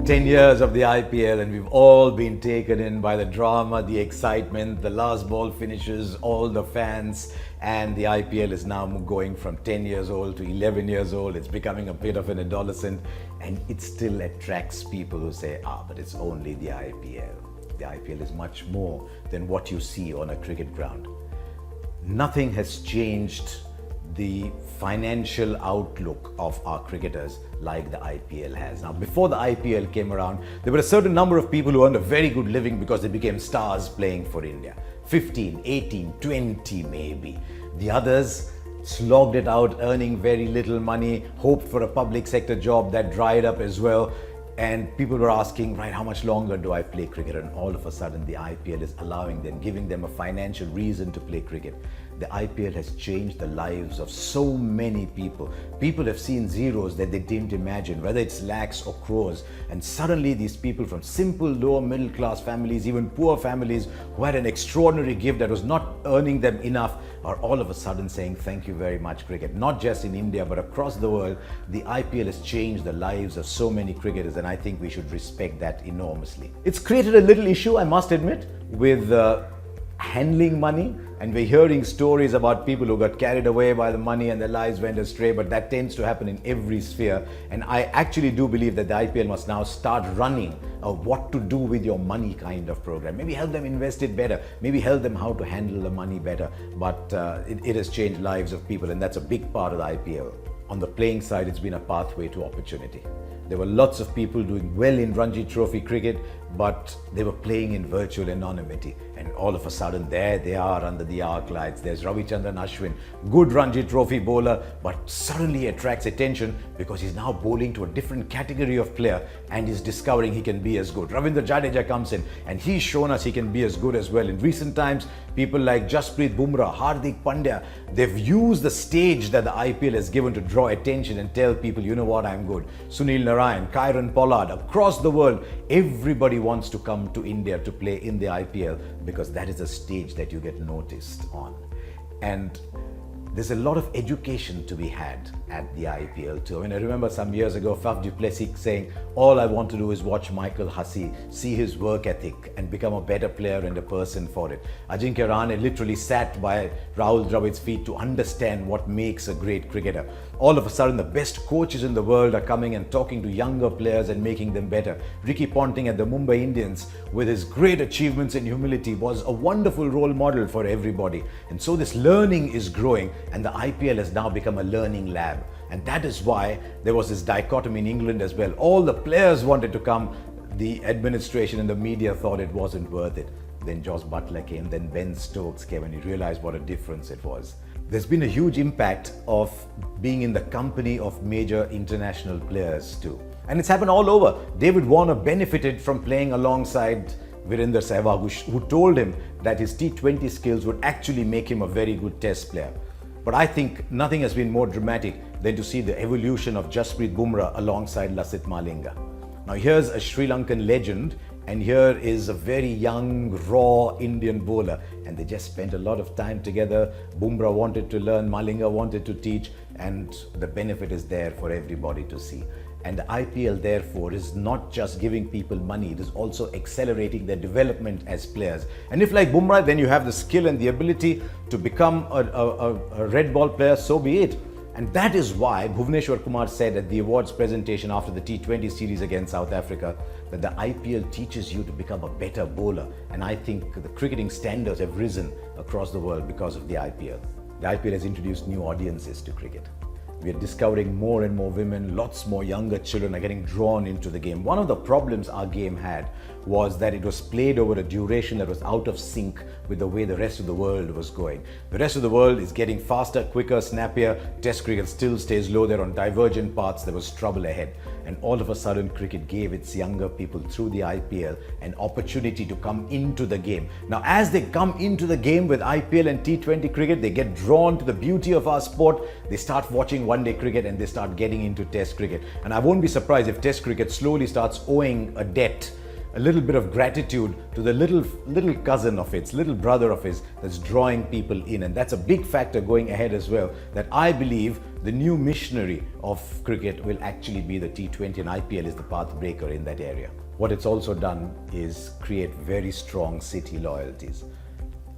10 years of the IPL, and we've all been taken in by the drama, the excitement, the last ball finishes, all the fans, and the IPL is now going from 10 years old to 11 years old. It's becoming a bit of an adolescent, and it still attracts people who say, but it's only the IPL. The IPL is much more than what you see on a cricket ground. Nothing has changed the financial outlook of our cricketers like the IPL has. Now, before the IPL came around, there were a certain number of people who earned a very good living because they became stars playing for India. 15, 18, 20 maybe. The others slogged it out, earning very little money, hoped for a public sector job that dried up as well. And people were asking, right, how much longer do I play cricket? And all of a sudden, the IPL is allowing them, giving them a financial reason to play cricket. The IPL has changed the lives of so many people. People have seen zeros that they didn't imagine, whether it's lakhs or crores. And suddenly these people from simple, lower middle class families, even poor families who had an extraordinary gift that was not earning them enough, are all of a sudden saying, thank you very much, cricket. Not just in India, but across the world, the IPL has changed the lives of so many cricketers, and I think we should respect that enormously. It's created a little issue, I must admit, with handling money, and we're hearing stories about people who got carried away by the money and their lives went astray, but that tends to happen in every sphere. And I actually do believe that the IPL must now start running a what to do with your money kind of program. Maybe help them invest it better, maybe help them how to handle the money better, but it has changed lives of people, and that's a big part of the IPL. On the playing side, it's been a pathway to opportunity. There were lots of people doing well in Ranji Trophy cricket, but they were playing in virtual anonymity. And all of a sudden, there they are under the arc lights. There's Ravichandran Ashwin, good Ranji Trophy bowler, but suddenly attracts attention because he's now bowling to a different category of player and he's discovering he can be as good. Ravindra Jadeja comes in and he's shown us he can be as good as well. In recent times, people like Jasprit Bumrah, Hardik Pandya, they've used the stage that the IPL has given to draw attention and tell people, you know what, I'm good. Sunil Narayan, Kyron Pollard, across the world, everybody wants to come to India to play in the IPL because that is a stage that you get noticed on. And there's a lot of education to be had at the IPL too. I mean, I remember some years ago, Faf du Plessis saying, all I want to do is watch Michael Hussey, see his work ethic and become a better player and a person for it. Ajinkya Rahane literally sat by Rahul Dravid's feet to understand what makes a great cricketer. All of a sudden, the best coaches in the world are coming and talking to younger players and making them better. Ricky Ponting at the Mumbai Indians, with his great achievements in humility, was a wonderful role model for everybody. And so this learning is growing, and the IPL has now become a learning lab. And that is why there was this dichotomy in England as well. All the players wanted to come. The administration and the media thought it wasn't worth it. Then Josh Butler came, then Ben Stokes came, and he realized what a difference it was. There's been a huge impact of being in the company of major international players too. And it's happened all over. David Warner benefited from playing alongside Virender Sehwag, who told him that his T20 skills would actually make him a very good test player. But I think nothing has been more dramatic than to see the evolution of Jasprit Bumrah alongside Lasith Malinga. Now here's a Sri Lankan legend, and here is a very young, raw Indian bowler, and they just spent a lot of time together. Bumrah wanted to learn, Malinga wanted to teach, and the benefit is there for everybody to see. And the IPL, therefore, is not just giving people money, it is also accelerating their development as players. And if, like Bumrah, then you have the skill and the ability to become a red ball player, so be it. And that is why Bhuvneshwar Kumar said at the awards presentation after the T20 series against South Africa that the IPL teaches you to become a better bowler. And I think the cricketing standards have risen across the world because of the IPL. The IPL has introduced new audiences to cricket. We are discovering more and more women, lots more younger children are getting drawn into the game. One of the problems our game had was that it was played over a duration that was out of sync with the way the rest of the world was going. The rest of the world is getting faster, quicker, snappier. Test cricket still stays low. They're on divergent paths. There was trouble ahead. And all of a sudden, cricket gave its younger people through the IPL an opportunity to come into the game. Now, as they come into the game with IPL and T20 cricket, they get drawn to the beauty of our sport. They start watching one-day cricket and they start getting into Test cricket. And I won't be surprised if Test cricket slowly starts owing a debt a little bit of gratitude to the little cousin of its, little brother of his, that's drawing people in. And that's a big factor going ahead as well, that I believe the new missionary of cricket will actually be the T20, and IPL is the path breaker in that area. What it's also done is create very strong city loyalties.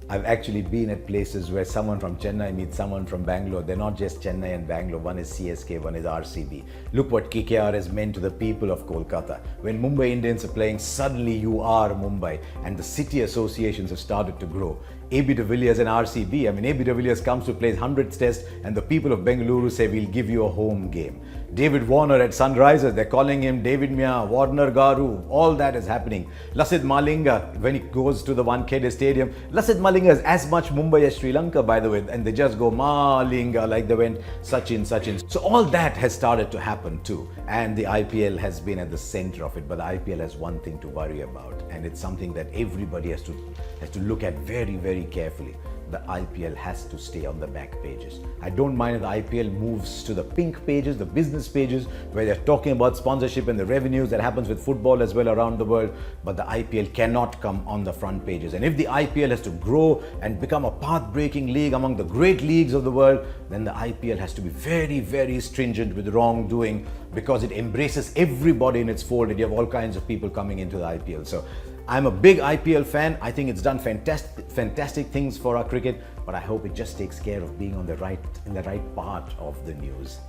I've actually been at places where someone from Chennai meets someone from Bangalore. They're not just Chennai and Bangalore. One is CSK, one is RCB. Look what KKR has meant to the people of Kolkata. When Mumbai Indians are playing, suddenly you are Mumbai, and the city associations have started to grow. AB de Villiers and RCB, AB de Villiers comes to play 100th test, and the people of Bengaluru say, we'll give you a home game. David Warner at Sunrisers, they're calling him David Mia, Warner Garu, all that is happening. Lasith Malinga, when he goes to the Wankhede Stadium, Lasith Malinga is as much Mumbai as Sri Lanka, by the way, and they just go Malinga like they went Sachin, Sachin. So all that has started to happen too, and the IPL has been at the center of it. But the IPL has one thing to worry about, and it's something that everybody has to look at very, very carefully. The IPL has to stay on the back pages. I don't mind if the IPL moves to the pink pages, the business pages, where they're talking about sponsorship and the revenues that happens with football as well around the world, but the IPL cannot come on the front pages. And if the IPL has to grow and become a path-breaking league among the great leagues of the world, then the IPL has to be very, very stringent with wrongdoing, because it embraces everybody in its fold, and you have all kinds of people coming into the IPL. So I'm a big IPL fan. I think it's done fantastic things for our cricket, but I hope it just takes care of being in the right part of the news.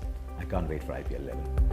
I can't wait for IPL 11.